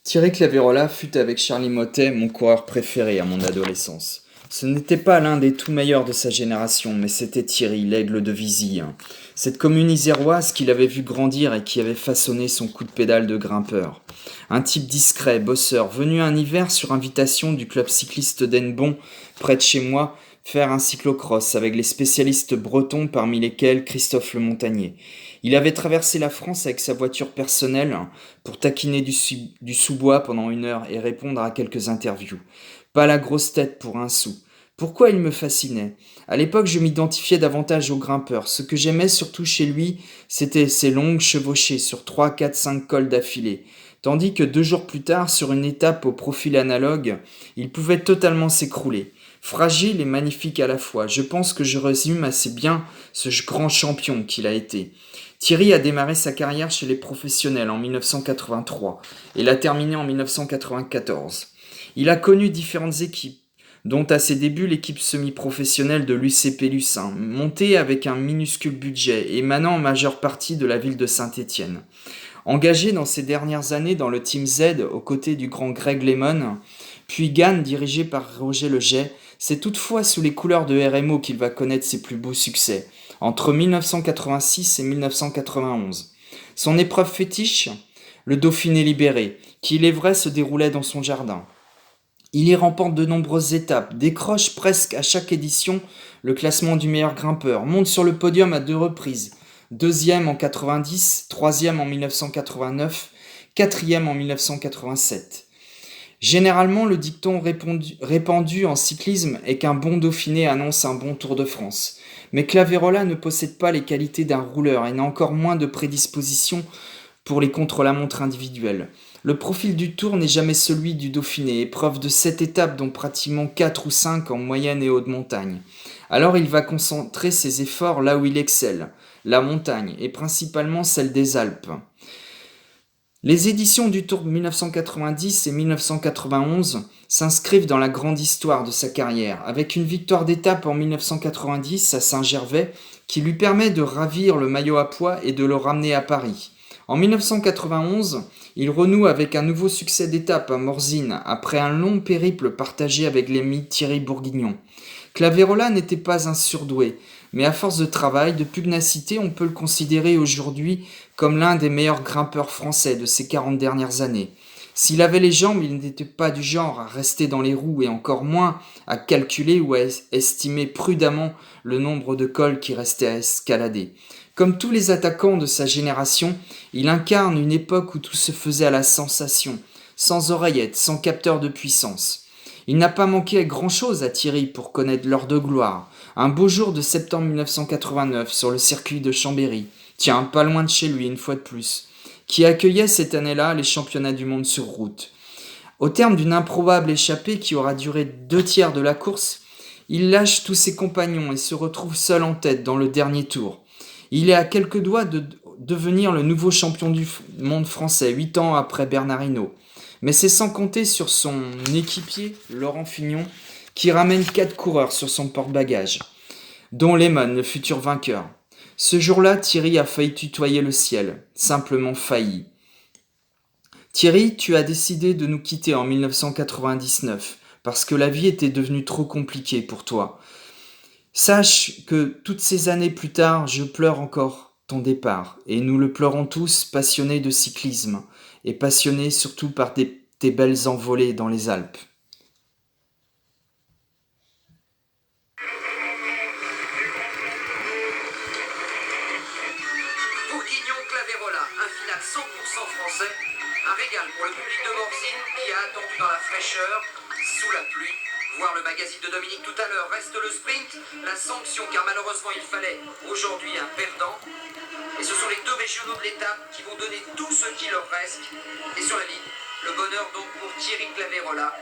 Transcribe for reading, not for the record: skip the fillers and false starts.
Thierry Claverola fut avec Charlie Mottet mon coureur préféré à mon adolescence. Ce n'était pas l'un des tout meilleurs de sa génération, mais c'était Thierry, l'aigle de Vizille. Cette commune iséroise qu'il avait vu grandir et qui avait façonné son coup de pédale de grimpeur. Un type discret, bosseur, venu un hiver sur invitation du club cycliste d'Ennebon, près de chez moi, faire un cyclocross avec les spécialistes bretons parmi lesquels Christophe Le Montagnier. Il avait traversé la France avec sa voiture personnelle pour taquiner du sous-bois pendant 1 heure et répondre à quelques interviews. Pas la grosse tête pour un sou. Pourquoi il me fascinait? À l'époque, je m'identifiais davantage au grimpeur. Ce que j'aimais surtout chez lui, c'était ses longues chevauchées sur 3, 4, 5 cols d'affilée. Tandis que 2 jours plus tard, sur une étape au profil analogue, il pouvait totalement s'écrouler. Fragile et magnifique à la fois, je pense que je résume assez bien ce grand champion qu'il a été. Thierry a démarré sa carrière chez les professionnels en 1983 et l'a terminée en 1994. Il a connu différentes équipes, dont à ses débuts l'équipe semi-professionnelle de l'UCP Lucin, montée avec un minuscule budget, émanant en majeure partie de la ville de Saint-Étienne. Engagé dans ces dernières années dans le Team Z aux côtés du grand Greg Lemon, puis Gann dirigé par Roger Leget, c'est toutefois sous les couleurs de RMO qu'il va connaître ses plus beaux succès, entre 1986 et 1991. Son épreuve fétiche, le Dauphiné libéré, qui il est vrai se déroulait dans son jardin. Il y remporte de nombreuses étapes, décroche presque à chaque édition le classement du meilleur grimpeur, monte sur le podium à 2 reprises, deuxième en 90, troisième en 1989, quatrième en 1987. Généralement, le dicton répandu en cyclisme est qu'un bon Dauphiné annonce un bon Tour de France. Mais Claverola ne possède pas les qualités d'un rouleur et n'a encore moins de prédisposition pour les contre-la-montre individuels. Le profil du Tour n'est jamais celui du Dauphiné, épreuve de 7 étapes dont pratiquement 4 ou 5 en moyenne et haute montagne. Alors il va concentrer ses efforts là où il excelle, la montagne, et principalement celle des Alpes. Les éditions du Tour de 1990 et 1991 s'inscrivent dans la grande histoire de sa carrière, avec une victoire d'étape en 1990 à Saint-Gervais qui lui permet de ravir le maillot à pois et de le ramener à Paris. En 1991, il renoue avec un nouveau succès d'étape à Morzine après un long périple partagé avec l'ami Thierry Bourguignon. Claverola n'était pas un surdoué, mais à force de travail, de pugnacité, on peut le considérer aujourd'hui comme l'un des meilleurs grimpeurs français de ces 40 dernières années. S'il avait les jambes, il n'était pas du genre à rester dans les roues et encore moins à calculer ou à estimer prudemment le nombre de cols qui restait à escalader. Comme tous les attaquants de sa génération, il incarne une époque où tout se faisait à la sensation, sans oreillette, sans capteur de puissance. Il n'a pas manqué grand-chose à Thierry pour connaître l'heure de gloire. Un beau jour de septembre 1989 sur le circuit de Chambéry, tiens, pas loin de chez lui une fois de plus, qui accueillait cette année-là les championnats du monde sur route. Au terme d'une improbable échappée qui aura duré 2 tiers de la course, il lâche tous ses compagnons et se retrouve seul en tête dans le dernier tour. Il est à quelques doigts de devenir le nouveau champion du monde français 8 ans après Bernard Hinault. Mais c'est sans compter sur son équipier, Laurent Fignon, qui ramène 4 coureurs sur son porte-bagages, dont Lehmann, le futur vainqueur. Ce jour-là, Thierry a failli tutoyer le ciel, simplement failli. Thierry, tu as décidé de nous quitter en 1999, parce que la vie était devenue trop compliquée pour toi. Sache que toutes ces années plus tard, je pleure encore ton départ, et nous le pleurons tous, passionnés de cyclisme, et passionnés surtout par tes belles envolées dans les Alpes. Bourguignon-Claverola, un final 100% français, un régal pour le public de Morzine qui a attendu dans la fraîcheur, sous la pluie. Voir le magazine de Dominique tout à l'heure, reste le sprint, la sanction car malheureusement il fallait aujourd'hui un perdant. Et ce sont les 2 régionaux de l'étape qui vont donner tout ce qui leur reste. Et sur la ligne, le bonheur donc pour Thierry Claverola.